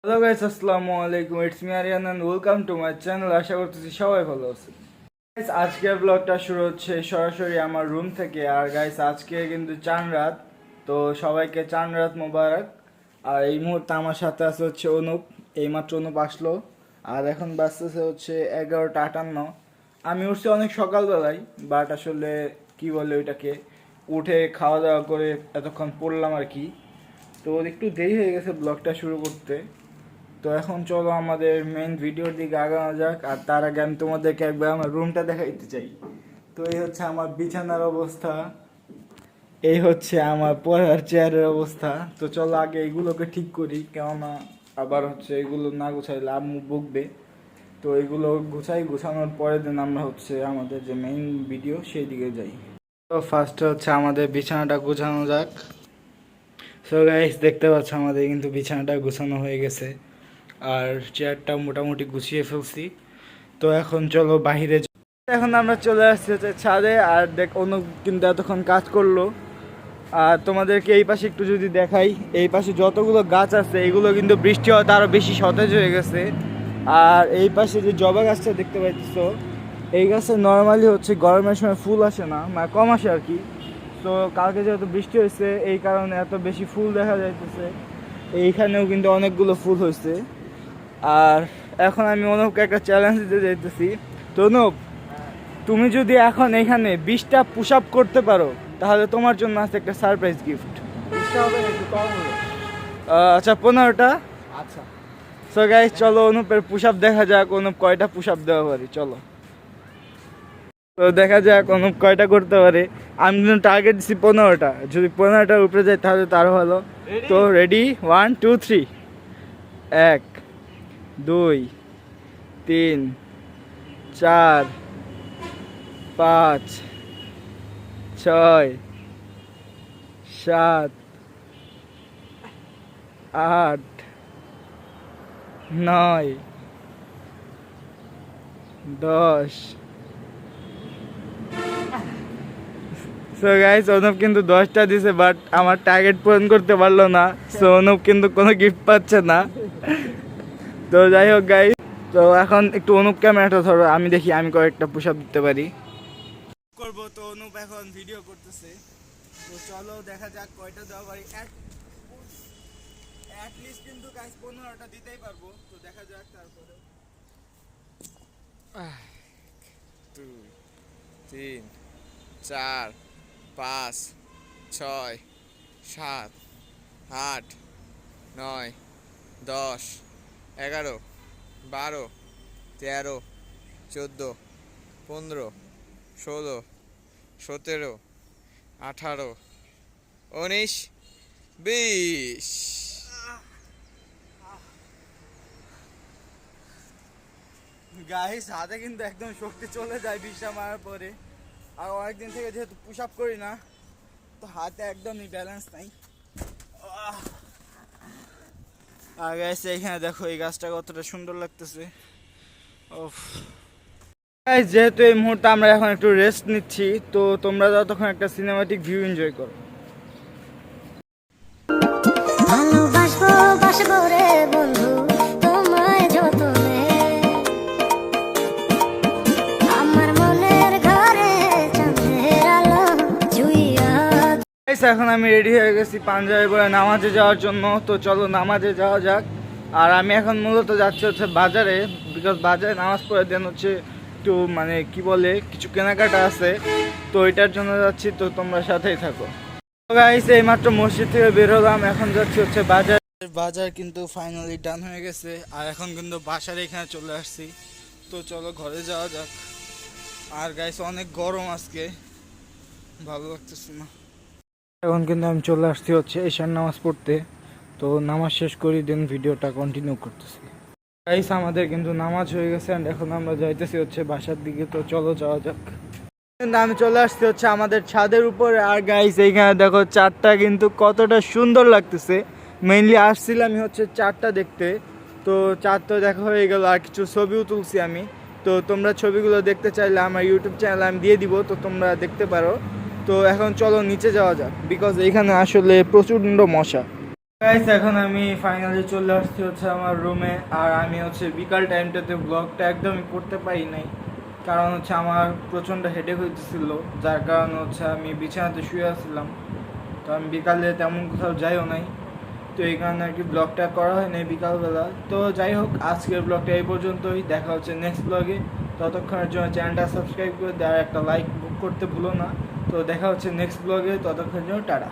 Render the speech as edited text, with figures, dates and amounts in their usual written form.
Hello guys, আসসালামু আলাইকুম। It's me Aryan and welcome to my channel. আশা করতেছি সবাই ভালো আছেন। গাইস, আজকের ব্লগটা শুরু হচ্ছে সরাসরি আমার রুম থেকে। আর গাইস, আজকে কিন্তু চাঁদ রাত, তো সবাইকে চাঁদ রাত মোবারক। আর এই মুহূর্তে আমার সাথে আছে হচ্ছে অনুপ। এইমাত্র অনুপ আসলো। আর এখন বাজতেছে হচ্ছে 11টা 58। আমি উঠছি অনেক সকালবেলায়, বাট আসলে কি বলে ওইটাকে, উঠে খাওয়া দাওয়া করে এতক্ষণ পড়লাম আর কি। তো একটু দেরি হয়ে গেছে ব্লগটা শুরু করতে। তো এখন চলো আমাদের মেইন ভিডিওর দিকে আগানো যাক। আর তার আগে আমি তোমাদেরকে একবার আমার রুমটা দেখাইতে চাই। তো এই হচ্ছে আমার বিছানার অবস্থা, এই হচ্ছে আমার পড়ার চেয়ারের অবস্থা। তো চলো আগে এগুলোকে ঠিক করি, কেননা আবার হচ্ছে এগুলো না গুছাইলে আম্মু বকবে। তো এগুলো গুছানোর পরে দিন আমরা হচ্ছে আমাদের যে মেইন ভিডিও সেই দিকে যাই। তো ফার্স্টে হচ্ছে আমাদের বিছানাটা গোছানো যাক। সো গাইস, দেখতে পাচ্ছ আমাদের কিন্তু বিছানাটা গোছানো হয়ে গেছে। আর চেয়ারটা মোটামুটি গুছিয়ে ফেলছি। তো এখন চলো বাহিরে এখন আমরা চলে আসছি হচ্ছে ছাদে। আর অনুপ কিন্তু এতক্ষণ কাজ করলো। আর তোমাদেরকে এই পাশে একটু যদি দেখাই, এই পাশে যতগুলো গাছ আছে এগুলো কিন্তু বৃষ্টি হওয়াতে আরও বেশি সতেজ হয়ে গেছে। আর এই পাশে যে জবা গাছটা দেখতে পাইতেছো, এই গাছে নর্মালি হচ্ছে গরমের সময় ফুল আসে না, মানে কম আসে আর কি। তো কালকে যেহেতু বৃষ্টি হয়েছে এই কারণে এত বেশি ফুল দেখা যাইতেছে। এইখানেও কিন্তু অনেকগুলো ফুল হয়েছে। আর এখন আমি অনুপকে একটা চ্যালেঞ্জ দিতে চাইতেছি। তো অনুপ, তুমি যদি এখন এখানে 20টা পুশ আপ করতে পারো তাহলে তোমার জন্য আছে একটা সারপ্রাইজ গিফট। হবে না, একটু কম হলো। আচ্ছা, 15টা। আচ্ছা, সো গাইস, চলো অনুপের পুশ আপ দেখা যাক অনুপ কয়টা পুশ আপ দেওয়া পারি। চলো, তো দেখা যাক অনুপ কয়টা করতে পারে। আমি কিন্তু টার্গেট দিচ্ছি 15টা। যদি 15টার উপরে যায় তাহলে তো আরো ভালো। তো রেডি, 1 2 3। 1 2 3 4 5 6 7 8 9 10। সো গাইস, অনুপ কিন্তু 10টা দিছে, বাট আমার টার্গেট পূরণ করতে পারলো না। সো অনুপ কিন্তু কোনো গিফট পাচ্ছে না। তো যাই হোক গাইস, তো এখন একটু অনুপ ক্যামেরাটা ধরো, আমি দেখি আমি কয়েকটা পুশ আপ দিতে পারি করবো। তো অনুপ এখন ভিডিও করতেছে। তো চলো দেখা যাক কয়টা দেওয়া পারি। অ্যাট লিস্ট কিন্তু গাইস 15টা দিতেই পারবো। তো দেখা যাক তারপরে। 2 3 4 5 6 7 8 9 10 11 12 13 14 15 16 17 18 19 20। গাইস, হাতে কিন্তু একদম শক্তি চলে যায় 20টা মারার পরে। আর অনেকদিন থেকে যেহেতু পুশ আপ করি না, তো হাতে একদমই ব্যালেন্স নাই। আর গাইস, এইখানে দেখো এই গাছটা কতটা সুন্দর লাগতেছে। ওফ গাইস, যেহেতু এই মুহূর্তে আমরা এখন একটু রেস্ট নিচ্ছি, তো তোমরা ততক্ষণ একটা সিনেমাটিক ভিউ এনজয় করো। ভালোবাসবো বাসবো রে বন্ধু তোমায় যতনে, আমার মনের ঘরে চাঁদের আলো জুইয়া। গাইস, এখন আমি রেডি হয়ে গেছি পাঞ্জাবি পরে নামাজে যাওয়ার জন্য। তো চলো নামাজে যাওয়া যাক। আর আমি এখন মূলত যাচ্ছি হচ্ছে বাজারে, বিকজ বাজারে নামাজ পড়ে দেন হচ্ছে একটু মানে কি বলে কিছু কেনাকাটা আছে। তো এটার জন্য যাচ্ছি, তো তোমরা সাথেই থাকো। তো গাইস, এইমাত্র মসজিদ থেকে বের হলাম, এখন যাচ্ছি হচ্ছে বাজার। বাজার কিন্তু ফাইনালি ডান হয়ে গেছে। আর এখন কিন্তু বাসার এখানে চলে আসছি। তো চলো ঘরে যাওয়া যাক। আর গাইস, অনেক গরম আজকে, ভালো লাগতেছে না। এখন কিন্তু আমি চলে আসছি হচ্ছে ঈশান নামাজ পড়তে। তো নামাজ শেষ করি, দেন ভিডিওটা কন্টিনিউ করতেছি। গাইস, আমাদের কিন্তু নামাজ হয়ে গেছে এন্ড এখন আমরা যাইতেছি হচ্ছে বাসার দিকে। তো চলো যাওয়া যাক। কিন্তু আমি চলে আসছি হচ্ছে আমাদের ছাদের উপরে। আর গাইস, এইখানে দেখো চাঁদটা কিন্তু কতটা সুন্দর লাগতেছে। মেইনলি আসছিলাম আমি হচ্ছে চাঁদটা দেখতে। তো চাঁদ তো দেখা হয়ে গেল, আর কিছু ছবিও তুলছি আমি। তো তোমরা ছবিগুলো দেখতে চাইলে আমার ইউটিউব চ্যানেল আমি দিয়ে দিব, তো তোমরা দেখতে পারো। তো এখন চলো নিচে যাওয়া যাক, বিকজ এইখানে আসলে প্রচণ্ড মশা। গাইস এখন আমি ফাইনালি চলে আসছি হচ্ছে আমার রুমে। আর আমি হচ্ছে বিকাল টাইমটাতে ব্লগটা একদমই করতে পারি নাই, কারণ হচ্ছে আমার প্রচণ্ড হেডেক হইতেছিল, যার কারণে হচ্ছে আমি বিছানাতে শুয়ে আসছিলাম। তো আমি বিকালে তেমন কোথাও যাইও নাই, তো এই কারণে আর কি ব্লগটা করা হয় নাই বিকালবেলা। তো যাই হোক, আজকের ব্লগটা এই পর্যন্তই, দেখা হচ্ছে নেক্সট ব্লগে। ততক্ষণের জন্য চ্যানেলটা সাবস্ক্রাইব করে দেওয়ার একটা লাইক করতে ভুলো না। তো দেখা হচ্ছে নেক্সট ব্লগে, ততক্ষণের জন্য টাটা।